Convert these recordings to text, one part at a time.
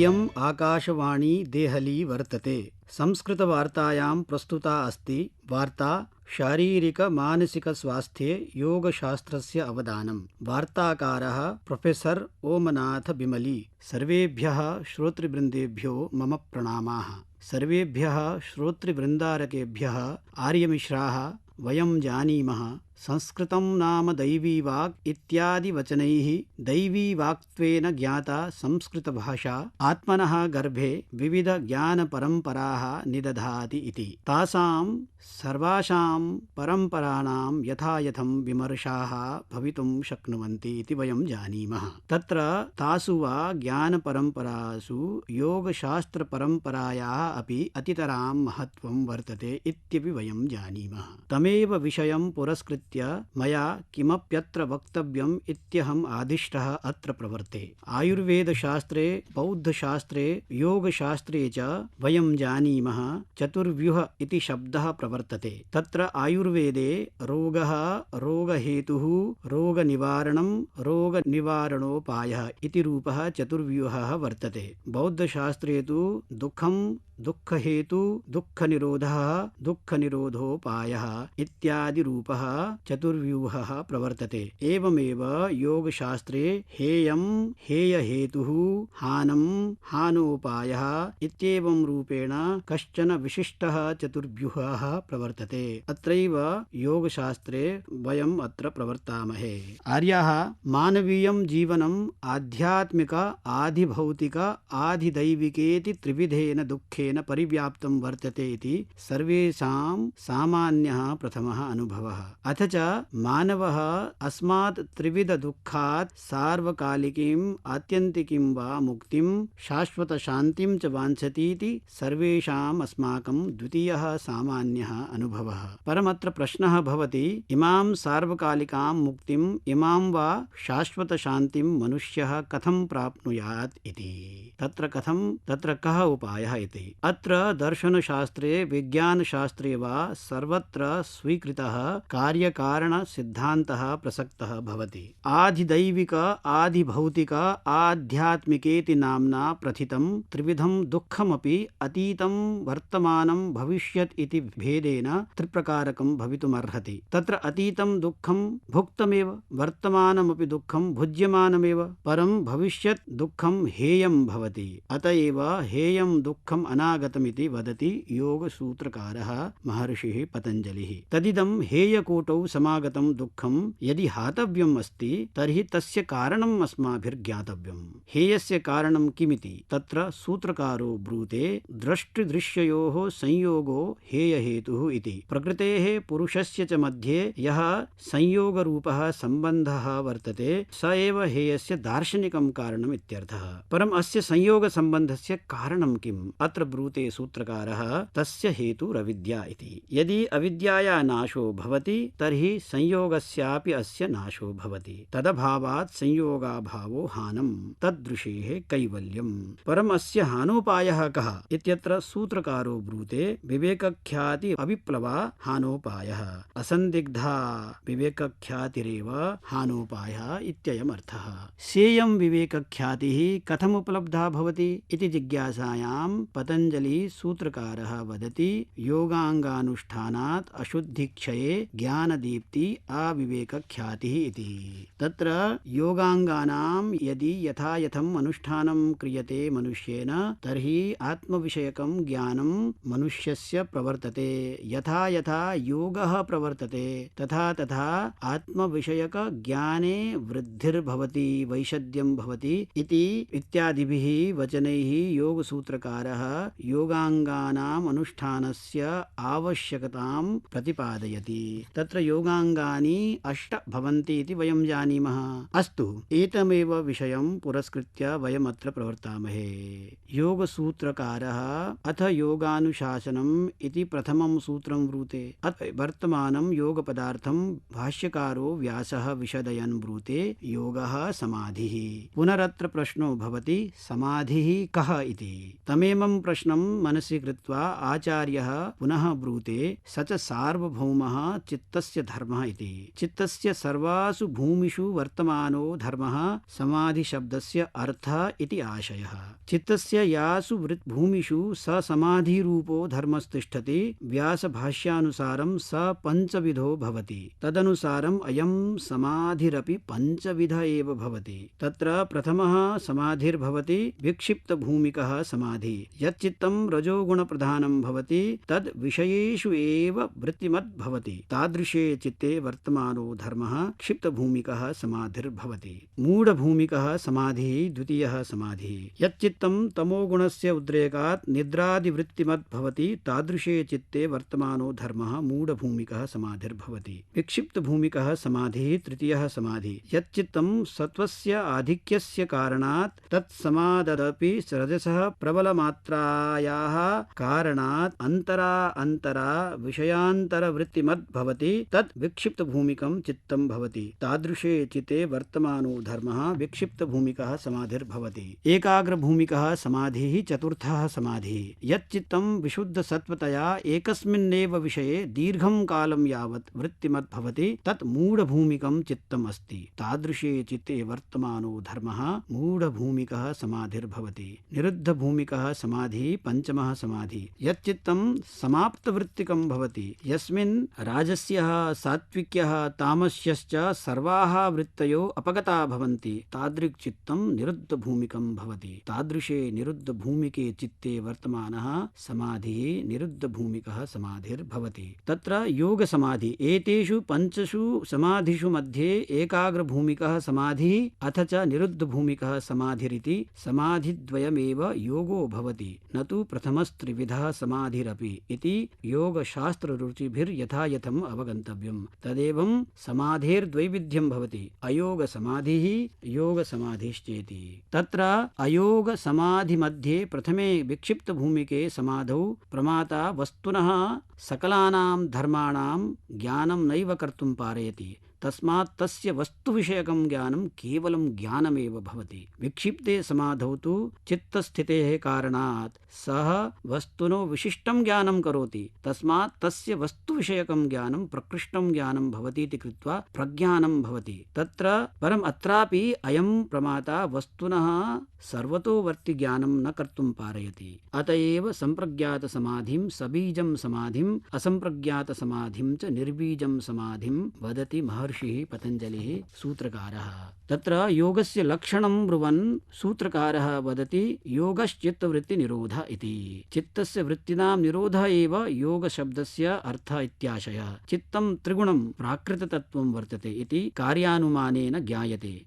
इयम् आकाशवाणी देहली वर्तते। संस्कृतवार्तायां प्रस्तुता अस्ति वार्ता शारीरिक-मानसिक-स्वास्थ्ये योगशास्त्रस्य अवदानम्। वार्ताकारः प्रोफेसर् ओमनाथ बिमली। सर्वेभ्यः श्रोतृवृन्देभ्यो मम प्रणामाः। सर्वेभ्यः श्रोतृवृन्दारकेभ्यः आर्यमिश्राः वयं जानीमः संस्कृतं नाम दैवी वाक् इत्यादि वचनैः दैवीवाक्त्वेन ज्ञाता संस्कृतभाषा आत्मनः गर्भे विविध ज्ञानपरम्पराः निदधाति इति। तासां सर्वासां परम्पराणां यथायथं विमर्शाः भवितुं शक्नुवन्ति इति वयं जानीमः। तत्र तासु वा ज्ञानपरम्परासु योगशास्त्रपरम्परायाः अपि अतितरां महत्त्वं वर्तते इत्यपि वयं जानीमः। तमेव विषयं पुरस्कृत्य मया किमप्यत्र वक्तव्यम् इत्यहम् आदिष्टः अत्र प्रवर्ते। आयुर्वेदशास्त्रे, बौद्धशास्त्रे, योगशास्त्रे च वयं जानीमः चतुर्व्यूह इति शब्दः प्रवर्तते। तत्र आयुर्वेदे रोगः, रोगहेतुः, रोगनिवारणं, रोगनिवारणोपायः इति रूपः चतुर्व्यूहः वर्तते। बौद्धशास्त्रे तु दुःखं, दुःखहेतु, दुःखनिरोधः, दुःखनिरोधोपायः इत्यादि रूपः चतुर्व्यूहः प्रवर्तते। एवमेव योगशास्त्रे हेयं, हेयहेतुः, हानं, हानोपायः इत्येवं रूपेण कश्चन विशिष्टः चतुर्व्यूहः प्रवर्तते। अत्रैव योगशास्त्रे वयम् अत्र प्रवर्तामहे। आर्याः मानवीयं जीवनम् आध्यात्मिक, आधिभौतिक, आधिदैविकेति त्रिविधेन दुःखेन परिव्याप्तं वर्तते इति सर्वेषां सामान्यः प्रथमः अनुभवः। अथ च मानवः अस्मात् त्रिविध दुःखात् सार्वकालिकीम्, आत्यन्तिकीं वा मुक्तिं, शाश्वतशान्तिं च वाञ्छतीति सर्वेषाम् अस्माकं द्वितीयः सामान्यः अनुभवः। परमत्र प्रश्नः भवति, इमां सार्वकालिकां मुक्तिम्, इमां वा शाश्वतशान्तिं मनुष्यः कथं प्राप्नुयात् इति। तत्र कः उपायः इति। अत्र दर्शनशास्त्रे, विज्ञानशास्त्रे वा सर्वत्र स्वीकृतः कार्यकारणसिद्धान्तः प्रसक्तः भवति। आधिदैविक, आधिभौतिक, आध्यात्मिकेति नाम्ना प्रथितं त्रिविधं दुःखमपि अतीतं, वर्तमानं, भविष्यत् इति भेदेन त्रिप्रकारकं भवितुमर्हति। तत्र अतीतं दुःखं भुक्तमेव, वर्तमानमपि दुःखं भुज्यमानमेव, परं भविष्यत् दुःखं हेयं भवति। अत एव हेयं दुःखम् अनागतमिति वदति योगसूत्रकारः महर्षिः पतञ्जलिः। तदिदं हेयकोटौ समागतं दुःखं यदि हातव्यम् अस्ति तर्हि तस्य कारणम् अस्माभिर्ज्ञातव्यम्। हेयस्य कारणं किमिति तत्र सूत्रकारो ब्रूते, दृष्टिदृश्ययोः संयोगो हेयहेतुः इति। प्रकृतेः पुरुषस्य च मध्ये यः संयोगरूपः सम्बन्धः वर्तते स एव हेयस्य दार्शनिकं कारणम् इत्यर्थः। परम् अस्य संयोगसम्बन्धस्य कारणं किम्? अत्र ब्रूते सूत्रकारः, तस्य हेतुरविद्या इति। यदि अविद्याया नाशो भवति तर्हि संयोगस्यापि अस्य नाशो भवति। तदभावात् संयोगाभावो हानं, तदृशेः कैवल्यम्। परम् अस्य हानोपायः कः इत्यत्र सूत्रकारो ब्रूते, विवेकख्याति अविप्लवा हानोपायः, असन्दिग्धा विवेकख्यातिरेव हानोपायः इत्ययमर्थः। सेयं विवेकख्यातिः कथमुपलब्धा भवति इति जिज्ञासायां पतञ्जलि सूत्रकारः वदति, योगाङ्गानुष्ठानात् अशुद्धिक्षये ज्ञानदीप्ति अविवेकख्यातिः इति। तत्र योगाङ्गानां यदि यथायथम् अनुष्ठानं क्रियते मनुष्येन तर्हि आत्मविषयकं ज्ञानं मनुष्यस्य प्रवर्तते। यथा यथा योगः प्रवर्तते तथा तथा आत्मविषयकज्ञाने वृद्धिर्भवति, वैशद्यं भवति इति इत्यादिभिः वचनैः योगसूत्रकारः योगाङ्गानाम् अनुष्ठानस्य आवश्यकतां प्रतिपादयति। तत्र योगाङ्गानि 8 भवन्ति इति वयं जानीमः। अस्तु, एतमेव विषयं पुरस्कृत्य वयमत्र प्रवर्तामहे। योगसूत्रकारः अथ योगानुशासनम् इति प्रथमं सूत्रं ब्रूते। वर्तमानं योगपदार्थं भाष्यकारो व्यासः विशदयन् ब्रूते, योगः समाधिः। पुनरत्र प्रश्नो भवति, समाधिः कः इति। तमेमं प्रश्नं प्रश्नं मनसि कृत्वा आचार्यः पुनः ब्रूते स च सार्वभौमः चित्तस्य धर्मः इति। चित्तस्य सर्वासु भूमिषु वर्तमानो धर्मः समाधिशब्दस्य अर्थः इति आशयः। चित्तस्य यासु भूमिषु स समाधिरूपो धर्मस्तिष्ठति। व्यासभाष्यानुसारं स पञ्चविधो भवति। तदनुसारम् अयं समाधिरपि पञ्चविध एव भवति। तत्र प्रथमः समाधिर्भवति विक्षिप्तभूमिकः समाधि। यच्चित्तं रजोगुणप्रधानं भवति तद् विषयेषु एव वृत्तिमत् भवति। तादृशे चित्ते वर्तमानो धर्मः क्षिप्तभूमिकः समाधिर्भवति। मूढभूमिकः समाधिः द्वितीयः समाधिः। यच्चित्तं तमोगुणस्य उद्रेकात् निद्रादिवृत्तिमत् भवति तादृशे चित्ते वर्तमानो धर्मः मूढभूमिकः समाधिर्भवति। विक्षिप्तभूमिकः समाधिः तृतीयः समाधिः। यच्चित्तं सत्त्वस्य आधिक्यस्य कारणात् तत्समाददपि रजसः प्रबलमात्रायाः कारणात् अंतरा विषयान्तरवृत्तिमत् भवति तत् विक्षिप्तभूमिकं चित्तं भवति। तादृशे चित्ते वर्तमानो धर्मः विक्षिप्तभूमिकः समाधिर्भवति। एकाग्रभूमिकः समाधिः चतुर्थः समाधिः। यच्चित्तं विशुद्धसत्त्वतया एकस्मिन्नेव विषये दीर्घं कालं यावत् वृत्तिमत् भवति तत् मूढभूमिकं चित्तम् अस्ति। तादृशे चित्ते वर्तमानो धर्मः मूढभूमिकः समाधिर्भवति। निरुद्धभूमिकः समाधिः पञ्चमः समाधिः। यच्चित्तं समाप्तवृत्तिकं भवति यस्मिन् राजस्यः सात्विक्यः तामस्यश्च सर्वाः वृत्तयो अपगता भवन्ति तादृक् चित्तं निरुद्धभूमिकं भवति। तादृशे निरुद्धभूमिके चित्ते वर्तमानः समाधिः निरुद्धभूमिकः समाधिर्भवति। तत्र योगसमाधि। एतेषु पञ्चषु समाधिषु मध्ये एकाग्रभूमिकः समाधिः अथ च निरुद्धभूमिकः समाधिरिति समाधिद्वयमेव योगो भवति न तु प्रथमस्त्रिविधः समाधिरपि इति योगशास्त्ररुचिभिर्यथायथम् अवगन्तव्यम्। तदेवं समाधेर्द्वैविध्यं भवति अयोगसमाधिः योगसमाधिश्चेति। तत्र अयोगसमाधिमध्ये प्रथमे विक्षिप्तभूमिके समाधौ प्रमाता वस्तुनः सकलानां धर्माणां ज्ञानं नैव कर्तुं पारयति। तस्मात् तस्य वस्तुविषयकं ज्ञानं केवलं ज्ञानमेव भवति। विक्षिप्ते समाधौ तु चित्तस्थितेः कारणात् सः वस्तुनो विशिष्टं ज्ञानं करोति। तस्मात् तस्य वस्तुविषयकं ज्ञानं प्रकृष्टं ज्ञानं भवति इति कृत्वा प्रज्ञानं भवति। तत्र परम् अत्रापि अयं प्रमाता वस्तुनः सर्वतोवर्ति ज्ञानं न कर्तुं पारयति। अत एव सम्प्रज्ञातसमाधिं सबीजं समाधिम् असम्प्रज्ञातसमाधिं च निर्बीजं समाधिं वदति महर्षिः पतञ्जलिः सूत्रकारः। तत्र योगस्य लक्षणं ब्रुवन् सूत्रकारः वदति योगश्चित्तवृत्तिनिरोध इति। चित्तस्य वृत्तीनां निरोधः एव योगशब्दस्य अर्थः इत्याशयः। चित्तं त्रिगुणं प्राकृततत्त्वं वर्तते इति कार्यानुमानेन ज्ञायते।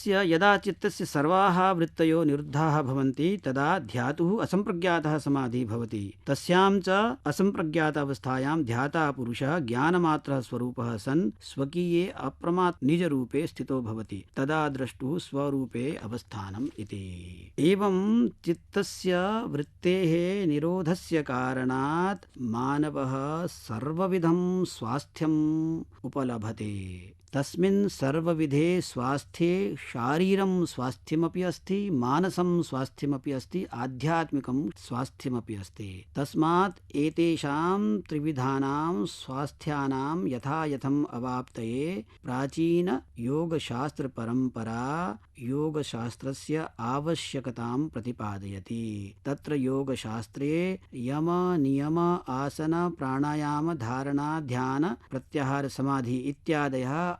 यदा चित्तस्य सर्वाः वृत्तयो निरुद्धाः भवन्ति तदा ध्यातुः असम्प्रज्ञातः समाधिः भवति। तस्यां च असम्प्रज्ञातावस्थायां ध्याता पुरुषः ज्ञानमात्रः स्वरूपः सन् स्वकीये अप्रमात् निजरूपे स्थितो भवति। तदा द्रष्टुः स्वरूपे अवस्थानम् इति। एवं चित्तस्य वृत्तेः निरोधस्य कारणात् मानवः सर्वविधं स्वास्थ्यम् उपलभते। तस्मिन् सर्वविधे स्वास्थ्ये शारीरं स्वास्थ्यमपि अस्ति, मानसं स्वास्थ्यमपि अस्ति, आध्यात्मिकं स्वास्थ्यमपि अस्ति। तस्मात् एतेषां त्रिविधानां स्वास्थ्यानां यथायथम् अवाप्तये प्राचीन योगशास्त्रपरम्परा योगशास्त्रस्य आवश्यकतां प्रतिपादयति। तत्र योगशास्त्रे यम नियम आसन प्राणायाम धारणा ध्यान प्रत्याहार समाधि इत्यादयः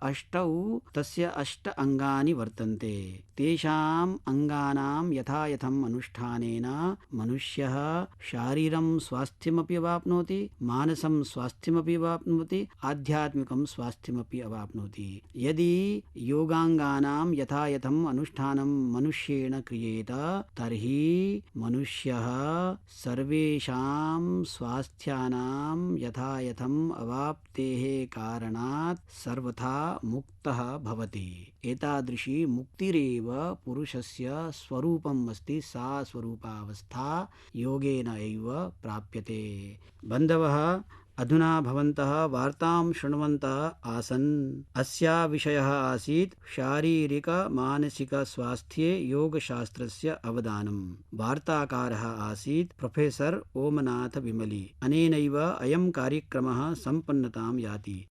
तस्य अष्ट अंगानि वर्तन्ते। तेषाम् अंगानां यथायथम् अनुष्ठानेन मनुष्यः शारीरं स्वास्थ्यमपि अवाप्नोति, मानसं स्वास्थ्यमपि अवाप्नोति, आध्यात्मिकं स्वास्थ्यमपि अवाप्नोति। यदि योगांगानां यथायथम् अनुष्ठानं मनुष्येण क्रियेत तर्हि मनुष्यः सर्वेषां स्वास्थ्यानां यथायथम् अवाप्तेः कारणात् सर्वथा मुक्तः भवति। एतादृशी मुक्तिरेव पुरुषस्य स्वरूपम् अस्ति। सा स्वरूपावस्था योगेन एव प्राप्यते। बन्धवः, अधुना भवन्तः वार्तां शृण्वन्तः आसन्। अस्या विषयः आसीत् शारीरिक-मानसिक-स्वास्थ्ये योगशास्त्रस्य अवदानम्। वार्ताकारः आसीत् प्रोफेसर् ओमनाथ विमली। अनेनैव अयं कार्यक्रमः सम्पन्नतां याति।